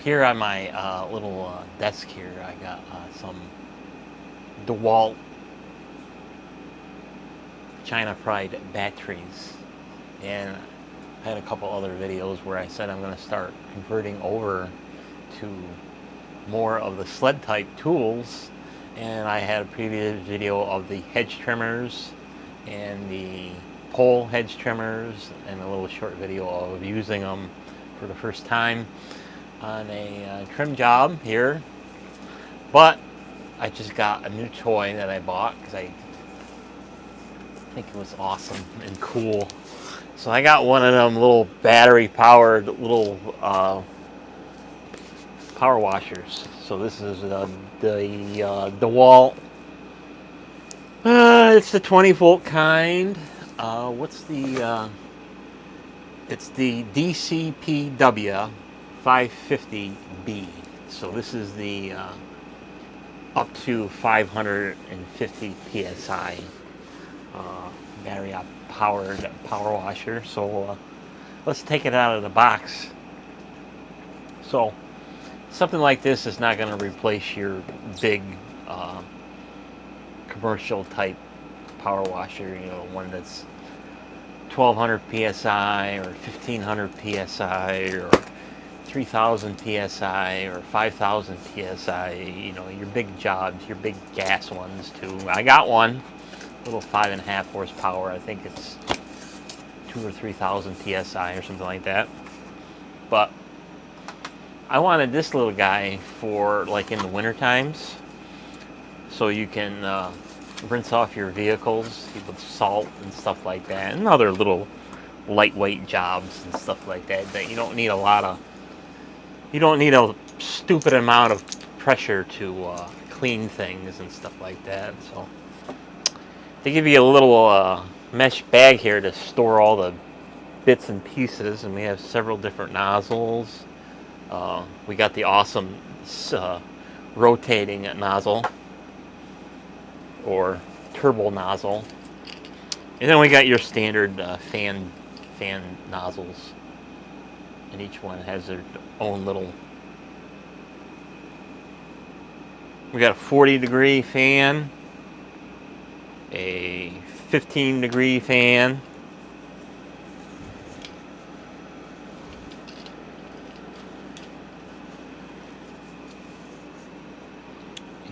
here on my little desk here, I got some DeWalt China Pride batteries, and I had a couple other videos where I said I'm going to start converting over to more of the sled type tools, and I had a previous video of the hedge trimmers and the pole hedge trimmers and a little short video of using them for the first time on a trim job here. But I just got a new toy that I bought because I think it was awesome and cool. So I got one of them little battery powered little power washers. So this is the DeWalt. It's the 20 volt kind. What's the? It's the DCPW550B. So this is the up to 550 psi battery powered power washer. So let's take it out of the box. So something like this is not going to replace your big commercial type power washer, you know, one that's 1200 psi or 1500 psi or 3000 psi or 5000 psi, you know, your big jobs, your big gas ones too. I got one, little 5.5 horsepower. I think it's 2 or 3000 psi or something like that. But I wanted this little guy for like in the winter times, so you can rinse off your vehicles with salt and stuff like that, and other little lightweight jobs and stuff like that that you don't need a lot of. You don't need a stupid amount of pressure to clean things and stuff like that. So they give you a little mesh bag here to store all the bits and pieces, and we have several different nozzles. We got the awesome rotating nozzle or turbo nozzle, and then we got your standard fan nozzles, and each one has their own little. We got a 40-degree fan, a 15-degree fan,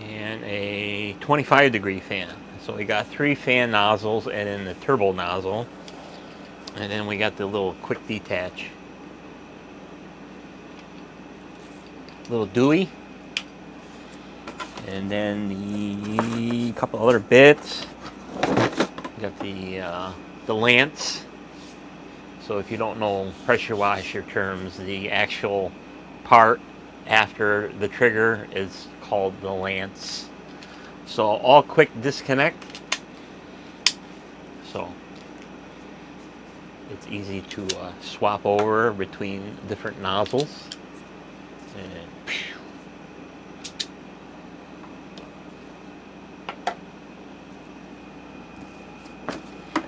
and a 25-degree fan. So we got 3 fan nozzles and then the turbo nozzle, and then we got the little quick detach, little Dewey, and then the couple other bits. We got the lance. So if you don't know pressure washer terms, the actual part after the trigger is called the lance. So all quick disconnect. So it's easy to swap over between different nozzles.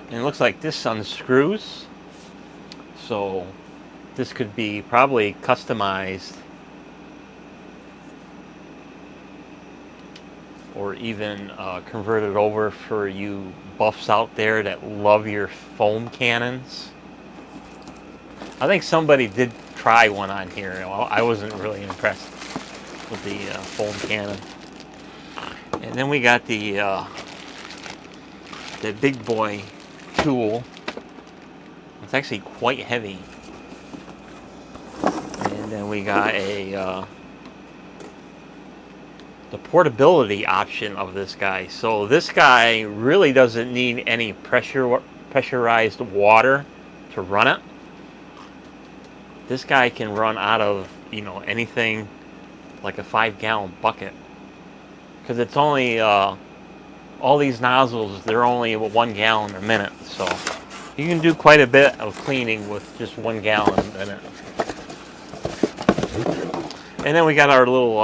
And it looks like this unscrews. So this could be probably customized or even converted over for you buffs out there that love your foam cannons. I think somebody did try one on here. I wasn't really impressed with the foam cannon. And then we got the big boy tool. It's actually quite heavy. And then we got the portability option of this guy. So this guy really doesn't need any pressurized water to run it. This guy can run out of, you know, anything like a 5-gallon bucket, because it's only all these nozzles, they're only 1 gallon a minute, so you can do quite a bit of cleaning with just 1 gallon a minute. And then we got our little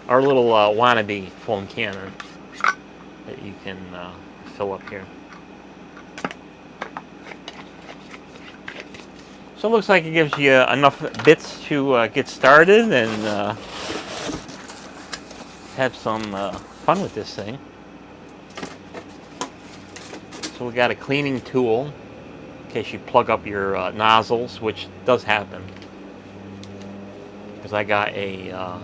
wannabe foam cannon that you can fill up here. So it looks like it gives you enough bits to get started and have some fun with this thing. So we got a cleaning tool in case you plug up your nozzles, which does happen. Because I got a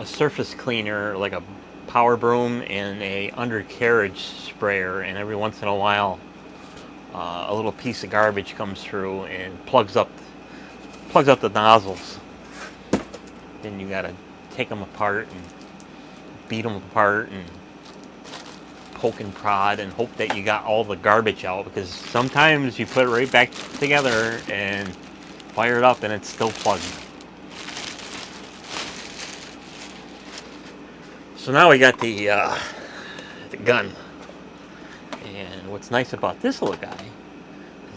surface cleaner, like a power broom and a undercarriage sprayer, and every once in a while a little piece of garbage comes through and plugs up the nozzles. Then you gotta take them apart and beat them apart and poke and prod and hope that you got all the garbage out, because sometimes you put it right back together and fire it up and it's still plugged. So now we got the gun, and what's nice about this little guy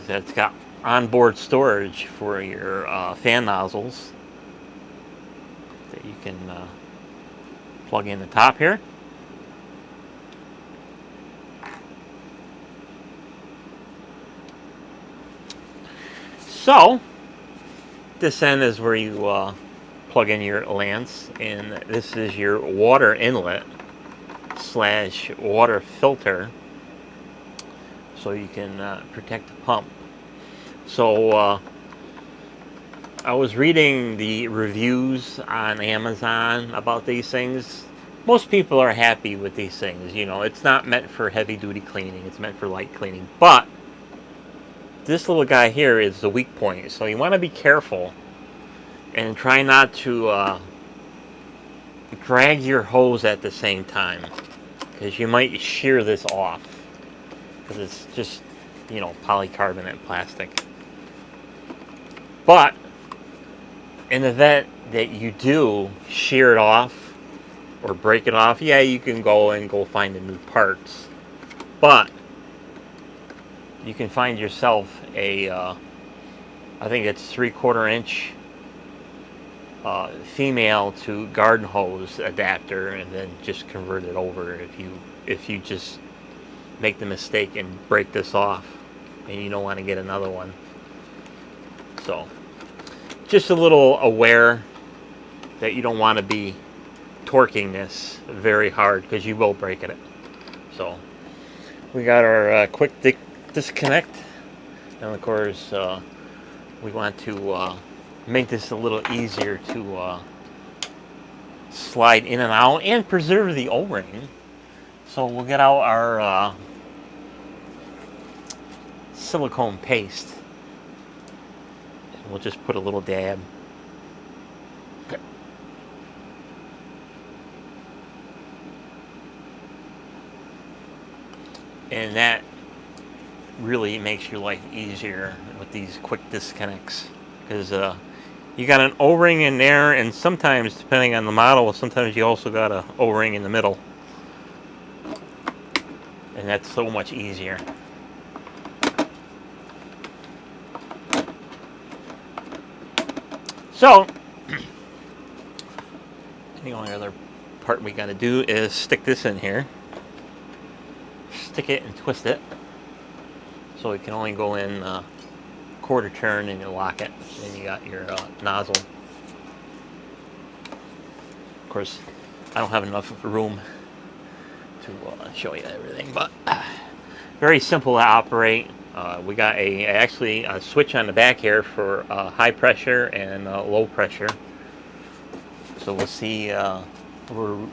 is that it's got onboard storage for your fan nozzles that you can plug in the top here. So this end is where you plug in your lance, and this is your water inlet / water filter, so you can protect the pump. So I was reading the reviews on Amazon about these things. Most people are happy with these things. You know, it's not meant for heavy duty cleaning, it's meant for light cleaning, but this little guy here is the weak point, so you want to be careful and try not to drag your hose at the same time, because you might shear this off, because it's just, you know, polycarbonate plastic. But in the event that you do shear it off or break it off, yeah, you can go find the new parts, but you can find yourself a I think it's 3/4 inch female to garden hose adapter, and then just convert it over if you just make the mistake and break this off and you don't want to get another one. So just a little aware that you don't want to be torquing this very hard, because you will break it. So we got our quick disconnect, and of course we want to make this a little easier to slide in and out and preserve the O-ring. So we'll get out our silicone paste, and we'll just put a little dab. Okay. And that really makes your life easier with these quick disconnects, because you got an O-ring in there, and sometimes, depending on the model, sometimes you also got a O-ring in the middle, and that's so much easier. So the only other part we got to do is stick this in here, stick it and twist it, so it can only go in quarter turn, and you lock it, and you got your nozzle. Of course, I don't have enough room to show you everything, but very simple to operate. We got actually a switch on the back here for high pressure and low pressure. So we'll see, we'll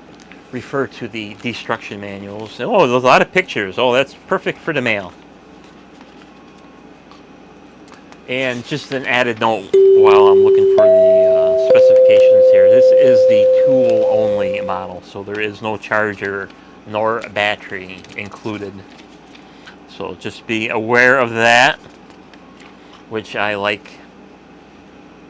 refer to the destruction manuals. Oh, there's a lot of pictures. Oh, that's perfect for the mail. And just an added note while I'm looking for the specifications here, this is the tool only model, so there is no charger nor battery included. So just be aware of that, which I like.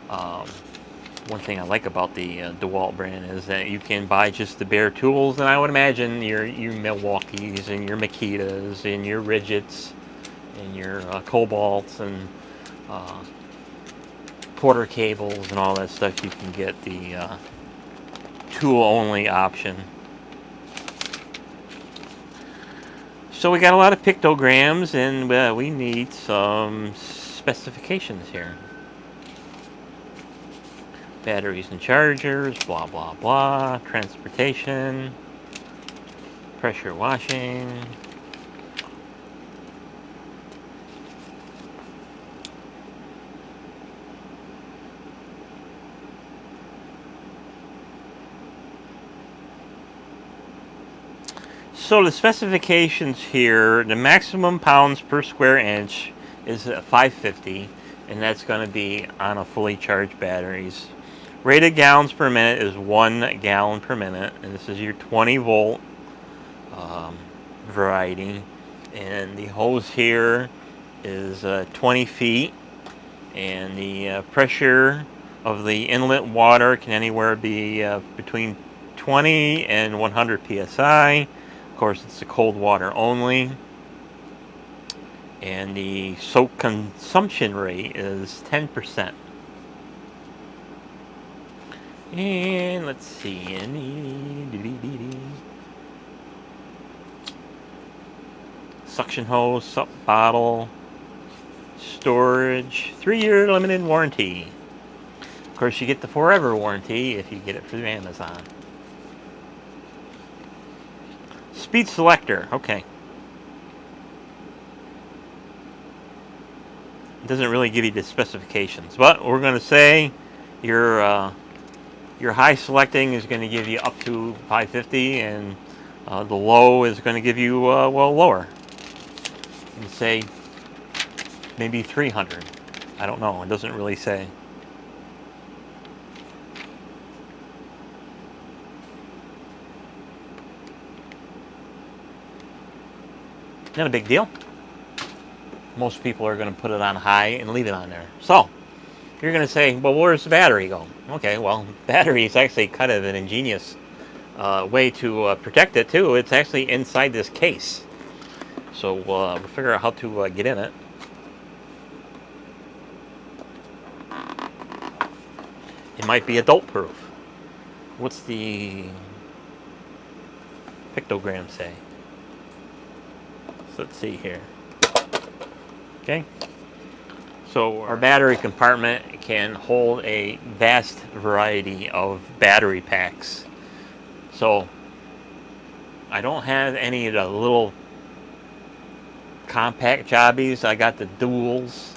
One thing I like about the DeWalt brand is that you can buy just the bare tools, and I would imagine your Milwaukees and your Makitas and your Ridgets and your Cobalts and Porter cables and all that stuff. You can get the tool only option. So we got a lot of pictograms, and we need some specifications here. Batteries and chargers, blah blah blah, transportation, pressure washing. So the specifications here, the maximum pounds per square inch is 550, and that's going to be on a fully charged batteries. Rated gallons per minute is 1 gallon per minute, and this is your 20 volt variety. And the hose here is 20 feet, and the pressure of the inlet water can anywhere be between 20 and 100 psi. Of course, it's the cold water only. And the soap consumption rate is 10%. And let's see. Suction hose, sup bottle, storage, 3-year limited warranty. Of course, you get the forever warranty if you get it through Amazon. Speed selector, okay. It doesn't really give you the specifications, but we're going to say your high selecting is going to give you up to 550, and the low is going to give you well, lower. You can say maybe 300. I don't know. It doesn't really say. Not a big deal. Most people are going to put it on high and leave it on there. So you're going to say, well, where's the battery go? Okay, well, battery is actually kind of an ingenious way to protect it too. It's actually inside this case. So we'll figure out how to get in it. It might be adult proof. What's the pictogram say? So let's see here. Okay. So our battery compartment can hold a vast variety of battery packs. So I don't have any of the little compact jobbies. I got the duals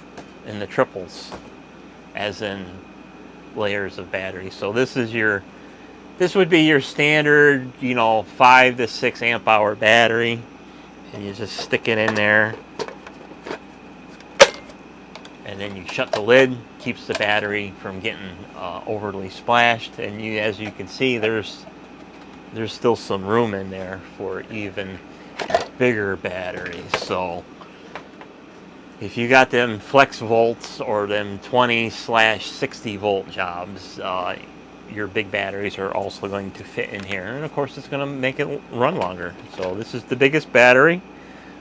and the triples, as in layers of battery. So this would be your standard, 5 to 6 amp hour battery, and you just stick it in there, and then you shut the lid. Keeps the battery from getting overly splashed. And as you can see, there's still some room in there for even bigger batteries. So if you got them flex volts or them 20/60 volt jobs, your big batteries are also going to fit in here, and of course it's going to make it run longer. So this is the biggest battery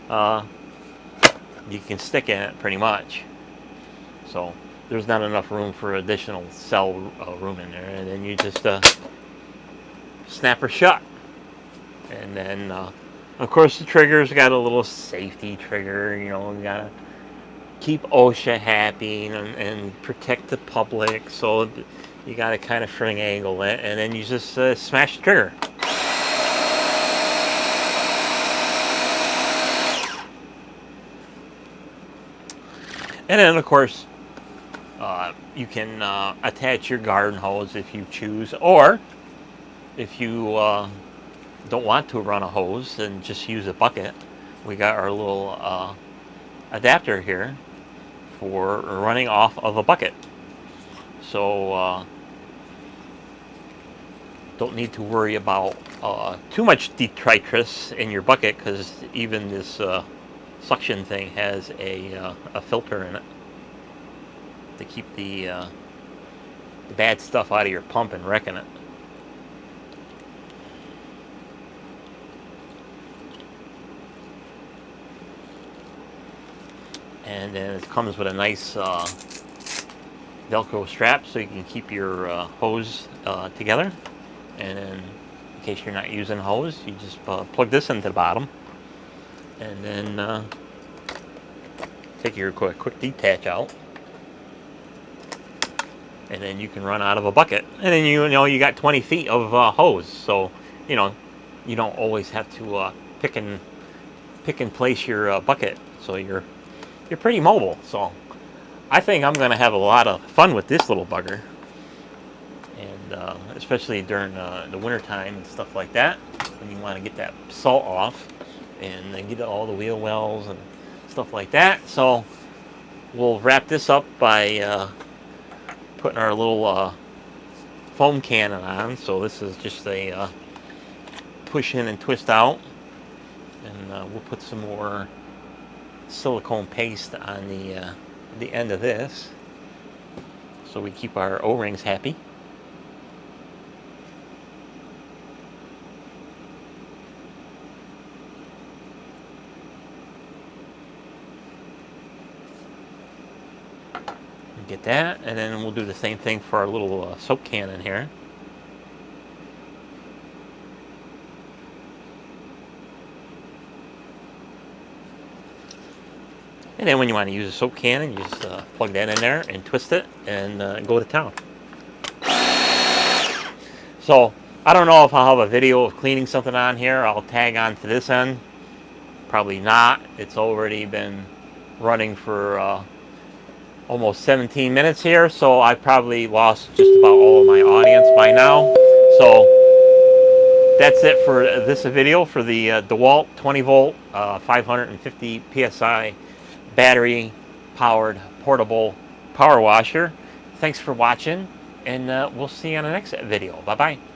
you can stick in it, pretty much. So there's not enough room for additional cell room in there, and then you just snap her shut. And then of course the trigger's got a little safety trigger. You gotta keep OSHA happy and protect the public, so you gotta kind of string angle it, and then you just smash the trigger. And then of course you can attach your garden hose if you choose, or if you don't want to run a hose and just use a bucket, we got our little adapter here for running off of a bucket. So don't need to worry about too much detritus in your bucket, because even this suction thing has a filter in it to keep the bad stuff out of your pump and wrecking it. And then it comes with a nice Velcro strap, so you can keep your hose together. And then in case you're not using a hose, you just plug this into the bottom, and then take your quick detach out, and then you can run out of a bucket, and then you know you got 20 feet of hose, so you know you don't always have to pick and place your bucket, so you're pretty mobile. So I think I'm gonna have a lot of fun with this little bugger, and especially during the winter time and stuff like that, when you want to get that salt off and then get all the wheel wells and stuff like that. So we'll wrap this up by putting our little foam cannon on. So this is just a push in and twist out, and we'll put some more silicone paste on the end of this, so we keep our O-rings happy. Get that, and then we'll do the same thing for our little soap cannon here. And then when you want to use a soap cannon, you just plug that in there and twist it and go to town. So I don't know if I'll have a video of cleaning something on here. I'll tag on to this end. Probably not. It's already been running for almost 17 minutes here, so I probably lost just about all of my audience by now. So that's it for this video for the DeWalt 20 volt 550 psi battery powered portable power washer. Thanks for watching, and we'll see you on the next video. Bye bye.